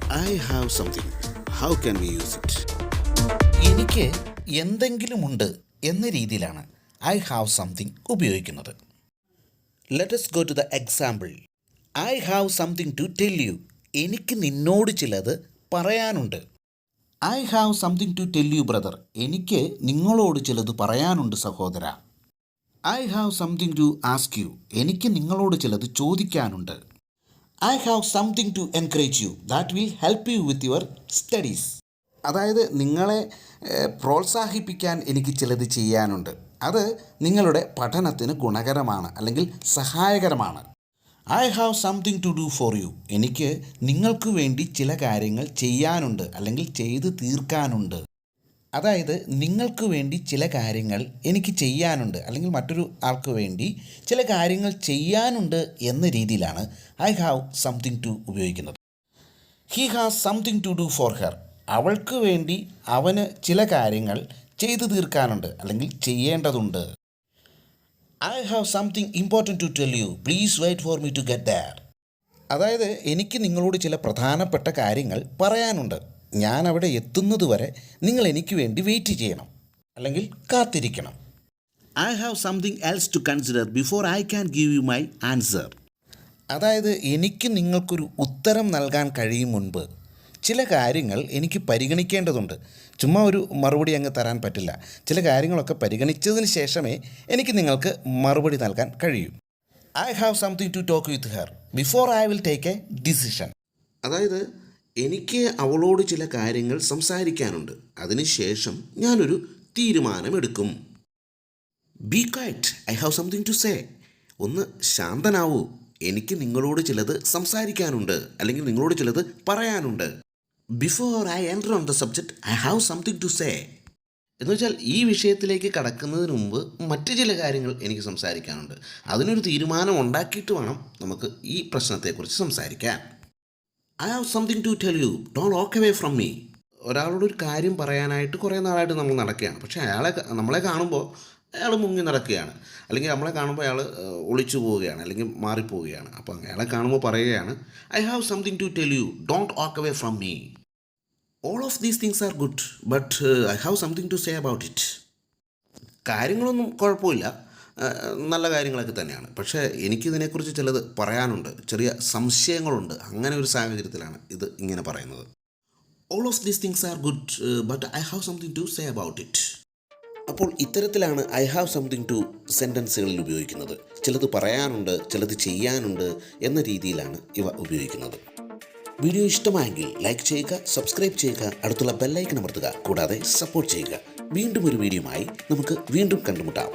I have something. How can we use it? എനിക്ക് എന്തെങ്കിലുമുണ്ട് എന്ന രീതിയിലാണ് ഐ ഹാവ് സംതിങ് ഉപയോഗിക്കുന്നത്. Let us go to the example. I have something to tell you. എനിക്ക് നിന്നോട് ചിലത് പറയാനുണ്ട്. I have something to tell you, brother. എനിക്ക് നിങ്ങളോട് ചിലത് പറയാനുണ്ട് സഹോദര. I have something to ask you. എനിക്ക് നിങ്ങളോട് ചിലത് ചോദിക്കാനുണ്ട്. I have something to encourage you. That will help you with your studies. അതായത് നിങ്ങളെ പ്രോത്സാഹിപ്പിക്കാൻ എനിക്ക് ചിലത് ചെയ്യാനുണ്ട്. അത് നിങ്ങളുടെ പഠനത്തിന് ഗുണകരമാണ് അല്ലെങ്കിൽ സഹായകരമാണ്. I have something to do for you. എനിക്ക് നിങ്ങൾക്ക് വേണ്ടി ചില കാര്യങ്ങൾ ചെയ്യാനുണ്ട് അല്ലെങ്കിൽ ചെയ്ത് തീർക്കാനുണ്ട്. അതായത് നിങ്ങൾക്ക് വേണ്ടി ചില കാര്യങ്ങൾ എനിക്ക് ചെയ്യാനുണ്ട് അല്ലെങ്കിൽ മറ്റൊരു ആൾക്ക് വേണ്ടി ചില കാര്യങ്ങൾ ചെയ്യാനുണ്ട് എന്ന രീതിയിലാണ് ഐ ഹാവ് സംതിങ് ടു ഉപയോഗിക്കുന്നത്. He has something to do for her. അവൾക്ക് വേണ്ടി അവന് ചില കാര്യങ്ങൾ ചെയ്തു തീർക്കാനുണ്ട് അല്ലെങ്കിൽ ചെയ്യേണ്ടതുണ്ട്. I have something important to tell you. Please wait for me to get there. അതായത് എനിക്ക് നിങ്ങളോട് ചില പ്രധാനപ്പെട്ട കാര്യങ്ങൾ പറയാനുണ്ട്. ഞാൻ അവിടെ എത്തുന്നത് വരെ നിങ്ങൾ എനിക്ക് വേണ്ടി വെയിറ്റ് ചെയ്യണം അല്ലെങ്കിൽ കാത്തിരിക്കണം. I have something else to consider before I can give you my answer. അതായത് എനിക്ക് നിങ്ങൾക്കൊരു ഉത്തരം നൽകാൻ കഴിയും മുൻപ് ചില കാര്യങ്ങൾ എനിക്ക് പരിഗണിക്കേണ്ടതുണ്ട്. ചുമ്മാ ഒരു മറുപടി അങ്ങ് തരാൻ പറ്റില്ല. ചില കാര്യങ്ങളൊക്കെ പരിഗണിച്ചതിന് ശേഷമേ എനിക്ക് നിങ്ങൾക്ക് മറുപടി നൽകാൻ കഴിയൂ. I have something to talk with her before I will take a decision. അതായത് എനിക്ക് അവളോട് ചില കാര്യങ്ങൾ സംസാരിക്കാനുണ്ട്. അതിനുശേഷം ഞാനൊരു തീരുമാനമെടുക്കും. Be quiet, I have something to say. ഒന്ന് ശാന്തനാവൂ, എനിക്ക് നിങ്ങളോട് ചിലത് സംസാരിക്കാനുണ്ട് അല്ലെങ്കിൽ നിങ്ങളോട് ചിലത് പറയാനുണ്ട്. Before I enter on the subject I have something to say. എന്ന് വെച്ചാൽ ഈ വിഷയത്തിലേക്ക് കടക്കുന്നതിന് മുമ്പ് മറ്റ് ചില കാര്യങ്ങൾ എനിക്ക് സംസാരിക്കാനുണ്ട്. അതിനൊരു തീരുമാനം ഉണ്ടാക്കിയിട്ട് വേണം നമുക്ക് ഈ പ്രശ്നത്തെക്കുറിച്ച് സംസാരിക്കാൻ. I have something to tell you, don't walk away from me. ഒരാളോടൊരു കാര്യം പറയാനായിട്ട് കുറേ നാളായിട്ട് നമ്മൾ നടക്കുകയാണ്. പക്ഷേ നമ്മളെ കാണുമ്പോൾ അയാൾ മുങ്ങി നടക്കുകയാണ്, അല്ലെങ്കിൽ നമ്മളെ കാണുമ്പോൾ അയാൾ ഒളിച്ചു പോവുകയാണ് അല്ലെങ്കിൽ മാറിപ്പോവുകയാണ്. അപ്പോൾ അയാളെ കാണുമ്പോൾ പറയുകയാണ് I have something to tell you, don't walk away from me. All of these things are good but I have something to say about it. കാര്യങ്ങളൊന്നും കുഴപ്പമില്ല, നല്ല കാര്യങ്ങളൊക്കെ തന്നെയാണ്. പക്ഷേ എനിക്കിതിനെക്കുറിച്ച് ചിലത് പറയാനുണ്ട്, ചെറിയ സംശയങ്ങളുണ്ട്. അങ്ങനെ ഒരു സാഹചര്യത്തിലാണ് ഇത് ഇങ്ങനെ പറയുന്നത്. All of these things are good but I have something to say about it. അപ്പോൾ ഇത്തരത്തിലാണ് ഐ ഹാവ് സംതിങ് ടു സെൻറ്റൻസുകളിൽ ഉപയോഗിക്കുന്നത്. ചിലത് പറയാനുണ്ട്, ചിലത് ചെയ്യാനുണ്ട് എന്ന രീതിയിലാണ് ഇവ ഉപയോഗിക്കുന്നത്. വീഡിയോ ഇഷ്ടമായെങ്കിൽ ലൈക്ക് ചെയ്യുക, സബ്സ്ക്രൈബ് ചെയ്യുക, അടുത്തുള്ള ബെല്ലൈക്കൺ അമർത്തുക, കൂടാതെ സപ്പോർട്ട് ചെയ്യുക. വീണ്ടും ഒരു വീഡിയോയുമായി നമുക്ക് വീണ്ടും കണ്ടുമുട്ടാം.